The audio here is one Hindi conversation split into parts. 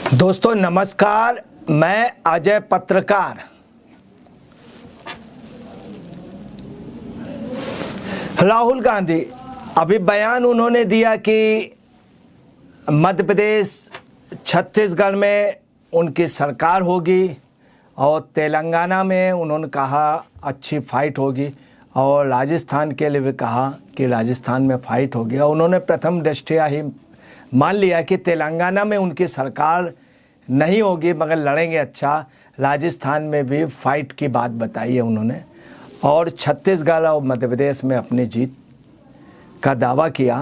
दोस्तों नमस्कार, मैं अजय पत्रकार। राहुल गांधी अभी बयान उन्होंने दिया कि मध्य प्रदेश छत्तीसगढ़ में उनकी सरकार होगी और तेलंगाना में उन्होंने कहा अच्छी फाइट होगी और राजस्थान के लिए भी कहा कि राजस्थान में फाइट होगी। और उन्होंने प्रथम दृष्टया ही मान लिया कि तेलंगाना में उनकी सरकार नहीं होगी मगर लड़ेंगे अच्छा। राजस्थान में भी फाइट की बात बताई है उन्होंने और छत्तीसगढ़ और मध्य प्रदेश में अपनी जीत का दावा किया।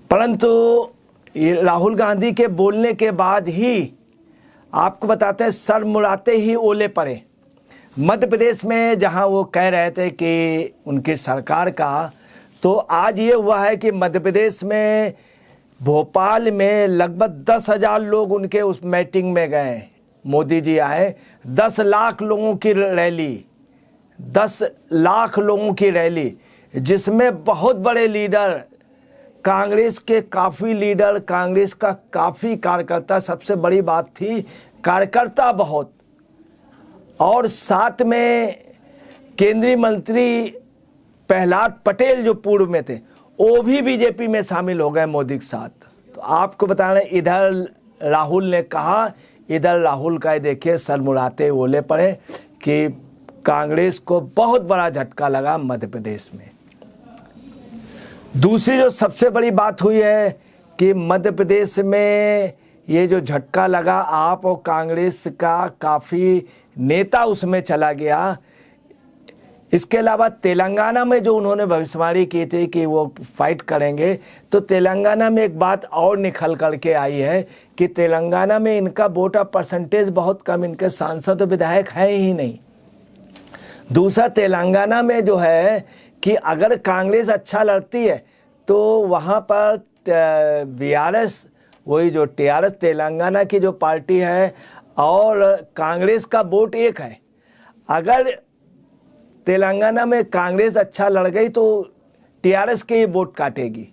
परंतु राहुल गांधी के बोलने के बाद ही आपको बताते हैं सर मुड़ाते ही ओले पड़े। मध्य प्रदेश में जहां वो कह रहे थे कि उनकी सरकार का, तो आज ये हुआ है कि मध्य प्रदेश में भोपाल में लगभग 10,000 लोग उनके उस मीटिंग में गए। मोदी जी आए, 10 लाख लोगों की रैली, 10 लाख लोगों की रैली, जिसमें बहुत बड़े लीडर, कांग्रेस के काफ़ी लीडर, कांग्रेस का काफ़ी कार्यकर्ता, सबसे बड़ी बात थी कार्यकर्ता बहुत, और साथ में केंद्रीय मंत्री प्रहलाद पटेल जो पूर्व में थे वो भी बीजेपी में शामिल हो गए मोदी के साथ। तो आपको बता रहे इधर राहुल ने कहा, इधर राहुल का देखिए सर मुड़ाते ओले पड़े कि कांग्रेस को बहुत बड़ा झटका लगा मध्य प्रदेश में। दूसरी जो सबसे बड़ी बात हुई है कि मध्य प्रदेश में ये जो झटका लगा, आप और कांग्रेस का काफ़ी नेता उसमें चला गया। इसके अलावा तेलंगाना में जो उन्होंने भविष्यवाणी की थी कि वो फाइट करेंगे, तो तेलंगाना में एक बात और निकल करके आई है कि तेलंगाना में इनका वोटर परसेंटेज बहुत कम, इनके सांसद और विधायक हैं ही नहीं। दूसरा, तेलंगाना में जो है कि अगर कांग्रेस अच्छा लड़ती है तो वहाँ पर बीआरएस, वही जो टीआरएस तेलंगाना की जो पार्टी है, और कांग्रेस का वोट एक है। अगर तेलंगाना में कांग्रेस अच्छा लड़ गई तो टीआरएस के ही वोट काटेगी।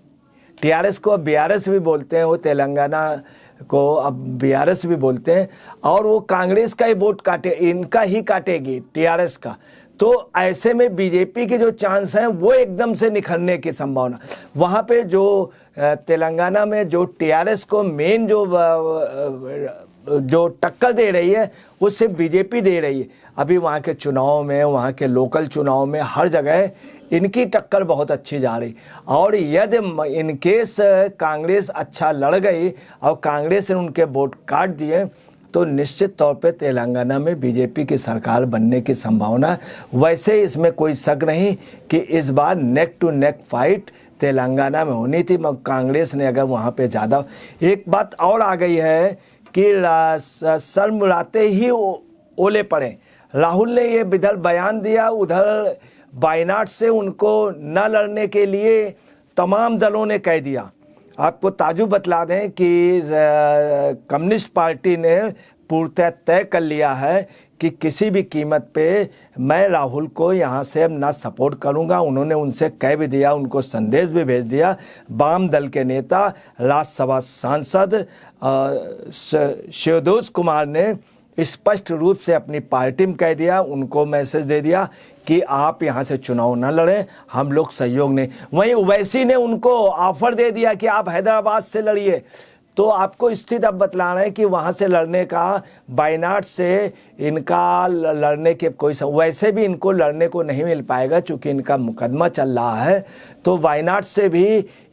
टीआरएस को अब बीआरएस भी बोलते हैं, वो तेलंगाना को अब बीआरएस भी बोलते हैं, और वो कांग्रेस का ही वोट काटे, इनका ही काटेगी, टीआरएस का। तो ऐसे में बीजेपी के जो चांस हैं वो एकदम से निखरने की संभावना। वहाँ पे जो तेलंगाना में जो टीआरएस को मेन जो टक्कर दे रही है वो सिर्फ बीजेपी दे रही है। अभी वहाँ के चुनाव में, वहाँ के लोकल चुनाव में हर जगह इनकी टक्कर बहुत अच्छी जा रही। और यदि इनकेस कांग्रेस अच्छा लड़ गई और कांग्रेस ने उनके वोट काट दिए तो निश्चित तौर पे तेलंगाना में बीजेपी की सरकार बनने की संभावना। वैसे इसमें कोई शक नहीं कि इस बार neck to neck fight Telangana में होनी थी, मगर कांग्रेस ने अगर वहाँ पे ज़्यादा। एक बात और आ गई है कि सर मुड़ाते ही ओले पड़े। राहुल ने ये इधर बयान दिया, उधर वायनाड से उनको न लड़ने के लिए तमाम दलों ने कह दिया। आपको ताजुब बतला दें कि कम्युनिस्ट पार्टी ने पूर्णतः तय कर लिया है कि किसी भी कीमत पे मैं राहुल को यहाँ से अब ना सपोर्ट करूँगा। उन्होंने उनसे कह भी दिया, उनको संदेश भी भेज दिया। वाम दल के नेता, राज्यसभा सांसद शिवदोष कुमार ने स्पष्ट रूप से अपनी पार्टी में कह दिया, उनको मैसेज दे दिया कि आप यहाँ से चुनाव न लड़ें, हम लोग सहयोग नहीं। वहीं ओवैसी ने उनको ऑफर दे दिया कि आप हैदराबाद से लड़िए। तो आपको स्थिति अब बतला रहे हैं कि वहाँ से लड़ने का, वायनाड से इनका लड़ने के कोई, वैसे भी इनको लड़ने को नहीं मिल पाएगा चूँकि इनका मुकदमा चल रहा है। तो वायनाड से भी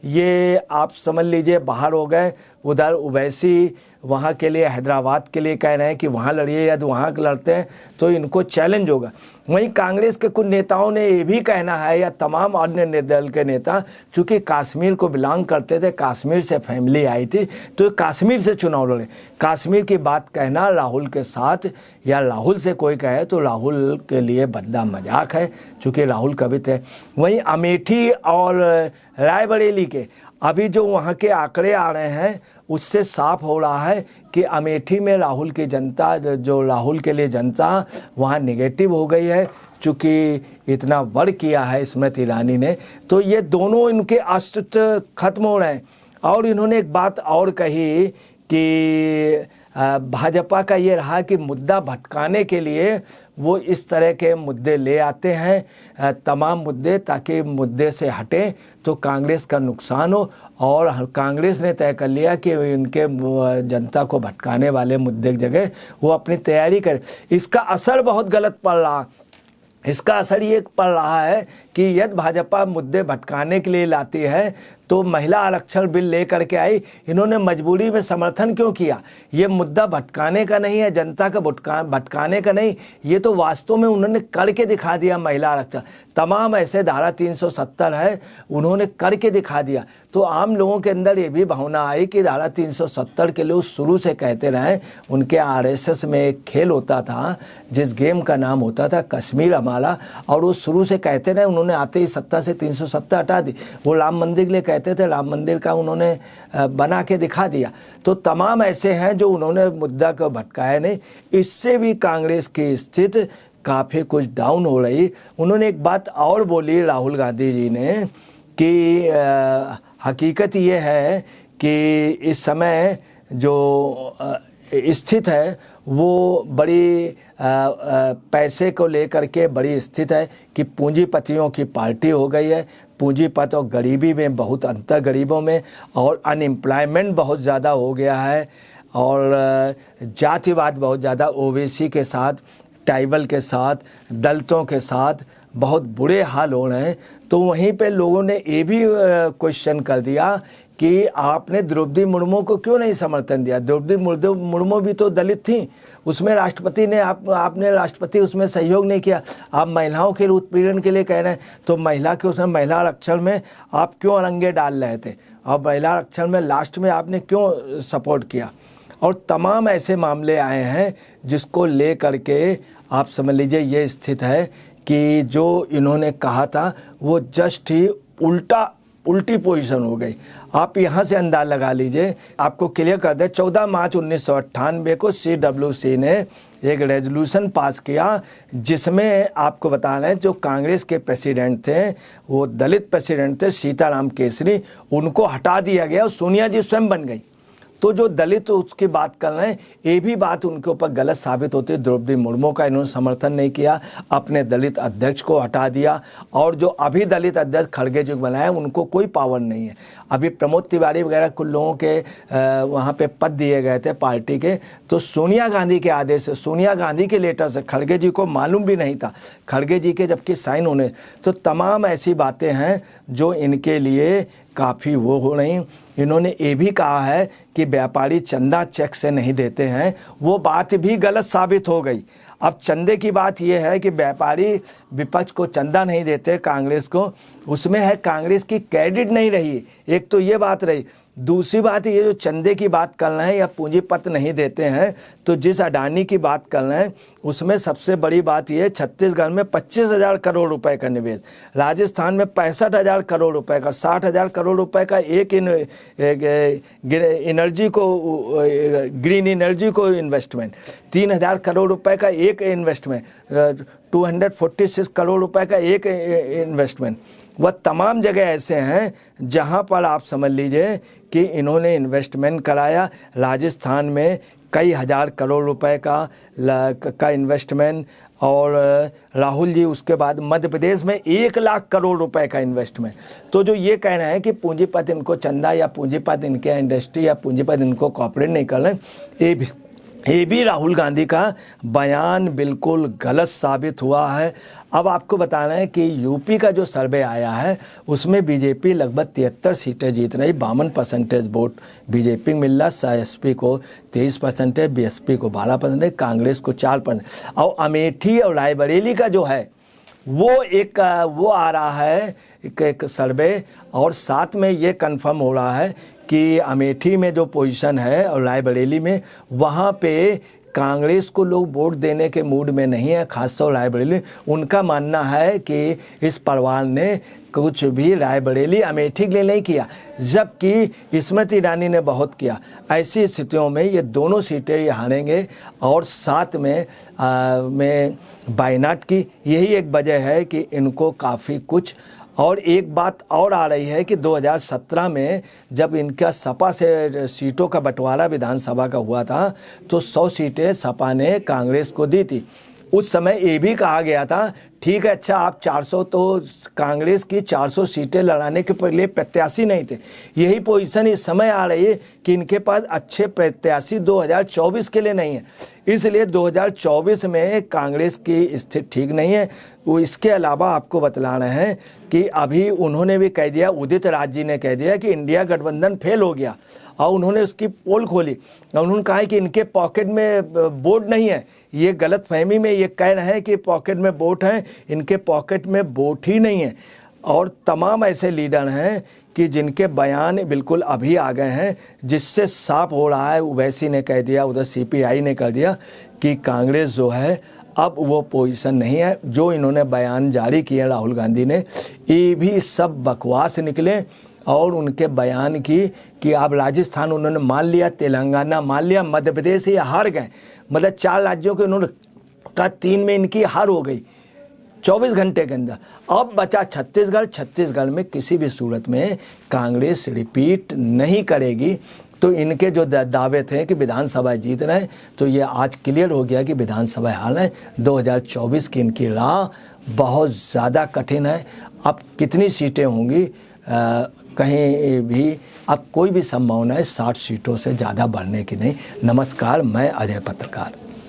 ये आप समझ लीजिए बाहर हो गए। उधर ओवैसी वहाँ के लिए, हैदराबाद के लिए कह रहे हैं कि वहाँ लड़िए, यदि वहाँ लड़ते हैं तो इनको चैलेंज होगा। वहीं कांग्रेस के कुछ नेताओं ने ये भी कहना है, या तमाम अन्य दल के नेता, चूँकि कश्मीर को बिलोंग करते थे, कश्मीर से फैमिली आई थी, तो कश्मीर से चुनाव लड़े। कश्मीर की बात कहना राहुल के साथ, या राहुल से कोई कहे तो राहुल के लिए बद्दा मजाक है, चूँकि राहुल कभी थे। वहीं अमेठी और रायबरेली के अभी जो वहाँ के आंकड़े आ रहे हैं उससे साफ हो रहा है कि अमेठी में राहुल की जनता, जो राहुल के लिए जनता वहाँ नेगेटिव हो गई है, चूँकि इतना वर्क किया है स्मृति ईरानी ने। तो ये दोनों इनके अस्तित्व खत्म हो रहे हैं। और इन्होंने एक बात और कही कि भाजपा का ये रहा कि मुद्दा भटकाने के लिए वो इस तरह के मुद्दे ले आते हैं, तमाम मुद्दे, ताकि मुद्दे से हटें तो कांग्रेस का नुकसान हो। और कांग्रेस ने तय कर लिया कि इनके जनता को भटकाने वाले मुद्दे की जगह वो अपनी तैयारी करे। इसका असर बहुत गलत पड़ रहा। इसका असर ये पड़ रहा है कि यदि भाजपा मुद्दे भटकाने के लिए लाती है तो महिला आरक्षण बिल लेकर के आई, इन्होंने मजबूरी में समर्थन क्यों किया? ये मुद्दा भटकाने का नहीं है, जनता का भटकाने का नहीं, ये तो वास्तव में उन्होंने करके दिखा दिया। महिला आरक्षण तमाम ऐसे धारा 370 है, उन्होंने करके दिखा दिया। तो आम लोगों के अंदर ये भी भावना आई कि धारा 370 के लोग शुरू से कहते रहे। उनके आरएसएस में एक खेल होता था जिस गेम का नाम होता था कश्मीर हमारा, और वो शुरू से कहते रहे। उन्होंने आते ही सत्ता से 370 हटा दी। वो राम मंदिर के लिए कहते थे, राम मंदिर का उन्होंने बना के दिखा दिया। तो तमाम ऐसे हैं जो उन्होंने मुद्दा को भटकाया नहीं। इससे भी कांग्रेस की स्थिति काफ़ी कुछ डाउन हो रही। उन्होंने एक बात और बोली राहुल गांधी जी ने कि हकीकत ये है कि इस समय जो स्थिति है वो बड़ी पैसे को लेकर के बड़ी स्थिति है कि पूंजीपतियों की पार्टी हो गई है। पूंजीपत और गरीबी में बहुत अंतर, गरीबों में, और अनएम्प्लॉयमेंट बहुत ज़्यादा हो गया है, और जातिवाद बहुत ज़्यादा, ओबीसी के साथ, ट्राइबल के साथ, दलितों के साथ बहुत बुरे हाल हो रहे हैं। तो वहीं पे लोगों ने ये भी क्वेश्चन कर दिया कि आपने द्रौपदी मुर्मू को क्यों नहीं समर्थन दिया? द्रौपदी मुर्मू भी तो दलित थी, उसमें राष्ट्रपति ने आपने राष्ट्रपति उसमें सहयोग नहीं किया। आप महिलाओं के उत्पीड़न के लिए कह रहे हैं, तो महिला के उसमें महिला आरक्षण में आप क्यों अरंगे डाल रहे थे? और महिला आरक्षण में लास्ट में आपने क्यों सपोर्ट किया? और तमाम ऐसे मामले आए हैं जिसको ले करके आप समझ लीजिए ये स्थिति है कि जो इन्होंने कहा था वो जस्ट ही उल्टी पोजीशन हो गई। आप यहाँ से अंदाज लगा लीजिए। आपको क्लियर कर दे, 14 मार्च 1998 को CWC ने एक रेजोल्यूशन पास किया जिसमें आपको बता रहे हैं जो कांग्रेस के प्रेसिडेंट थे वो दलित प्रेसिडेंट थे सीताराम केसरी, उनको हटा दिया गया और सोनिया जी स्वयं बन गई। तो जो दलित उसकी बात कर रहे हैं, ये भी बात उनके ऊपर गलत साबित होती है। द्रौपदी मुर्मू का इन्होंने समर्थन नहीं किया, अपने दलित अध्यक्ष को हटा दिया, और जो अभी दलित अध्यक्ष खड़गे जी बनाए उनको कोई पावर नहीं है। अभी प्रमोद तिवारी वगैरह कुछ लोगों के वहाँ पे पद दिए गए थे पार्टी के, तो सोनिया गांधी के आदेश से, सोनिया गांधी के लेटर से, खड़गे जी को मालूम भी नहीं था, खड़गे जी के जबकि साइन होने। तो तमाम ऐसी बातें हैं जो इनके लिए काफ़ी वो हो रही। इन्होंने ये भी कहा है कि व्यापारी चंदा चेक से नहीं देते हैं, वो बात भी गलत साबित हो गई। अब चंदे की बात यह है कि व्यापारी विपक्ष को चंदा नहीं देते कांग्रेस को, उसमें है कांग्रेस की क्रेडिट नहीं रही। एक तो ये बात रही, दूसरी बात ये जो चंदे की बात कर रहे हैं या पूंजीपत नहीं देते हैं, तो जिस अडानी की बात कर रहे हैं उसमें सबसे बड़ी बात ये, छत्तीसगढ़ में 25,000 करोड़ रुपए का निवेश, राजस्थान में 65,000 करोड़ रुपए का, 60,000 करोड़ रुपए का एक एनर्जी को, ग्रीन एनर्जी को इन्वेस्टमेंट, 3,000 करोड़ रुपए का एक इन्वेस्टमेंट, 246 करोड़ रुपए का एक इन्वेस्टमेंट। वह तमाम जगह ऐसे हैं जहां पर आप समझ लीजिए कि इन्होंने इन्वेस्टमेंट कराया। राजस्थान में कई हज़ार करोड़ रुपए का इन्वेस्टमेंट, और राहुल जी उसके बाद मध्य प्रदेश में 1 लाख करोड़ रुपए का इन्वेस्टमेंट। तो जो ये कह रहे हैं कि पूंजीपति इनको चंदा या पूंजीपति इनके इंडस्ट्री या पूंजीपति इनको कॉपरेट नहीं कर रहे, ये भी राहुल गांधी का बयान बिल्कुल गलत साबित हुआ है। अब आपको बता रहे हैं कि यूपी का जो सर्वे आया है उसमें बीजेपी लगभग 73 सीटें जीत रही, 52% वोट बीजेपी मिल रहा, एसपी को 23%, बीएसपी को 12%, कांग्रेस को 4%। और अमेठी और रायबरेली का जो है वो आ रहा है एक सर्वे, और साथ में ये कंफर्म हो रहा है कि अमेठी में जो पोजीशन है और रायबरेली में, वहाँ पे कांग्रेस को लोग वोट देने के मूड में नहीं है, खासतौर रायबरेली। उनका मानना है कि इस परिवार ने कुछ भी रायबरेली अमेठी के लिए नहीं किया, जबकि स्मृति ईरानी ने बहुत किया। ऐसी स्थितियों में ये दोनों सीटें ये हारेंगे, और साथ में वायनाड की यही एक वजह है कि इनको काफ़ी कुछ और एक बात और आ रही है कि 2017 में जब इनका सपा से सीटों का बंटवारा विधानसभा का हुआ था तो 100 सीटें सपा ने कांग्रेस को दी थी। उस समय ये भी कहा गया था ठीक है अच्छा आप 400 तो कांग्रेस की 400 सीटें लड़ाने के लिए प्रत्याशी नहीं थे। यही पोजीशन इस समय आ रही है कि इनके पास अच्छे प्रत्याशी 2024 के लिए नहीं है, इसलिए 2024 में कांग्रेस की स्थिति ठीक नहीं है। वो इसके अलावा आपको बतला रहे हैं कि अभी उन्होंने भी कह दिया, उदित राज जी ने कह दिया कि इंडिया गठबंधन फेल हो गया और उन्होंने उसकी पोल खोली और उन्होंने कहा कि इनके पॉकेट में वोट नहीं है। ये गलत फहमी में ये कह रहे हैं कि पॉकेट में वोट है, इनके पॉकेट में वोट ही नहीं है। और तमाम ऐसे लीडर हैं कि जिनके बयान बिल्कुल अभी आ गए हैं जिससे साफ हो रहा है। ओवैसी ने कह दिया, उधर CPI ने कह दिया कि कांग्रेस जो है अब वो पोजीशन नहीं है। जो इन्होंने बयान जारी किए राहुल गांधी ने, ये भी सब बकवास निकले और उनके बयान की कि अब राजस्थान उन्होंने मान लिया, तेलंगाना मान लिया, मध्य प्रदेश ये हार गए। मतलब 4 राज्यों के उन्होंने कहा 3 में इनकी हार हो गई 24 घंटे के अंदर। अब बचा छत्तीसगढ़ में किसी भी सूरत में कांग्रेस रिपीट नहीं करेगी। तो इनके जो दावे थे कि विधानसभा जीत रहे हैं, तो ये आज क्लियर हो गया कि विधानसभा हाल है। 2024 की इनकी राह बहुत ज़्यादा कठिन है। अब कितनी सीटें होंगी कहीं भी अब कोई भी संभावना है 60 सीटों से ज़्यादा बढ़ने की नहीं। नमस्कार, मैं अजय पत्रकार।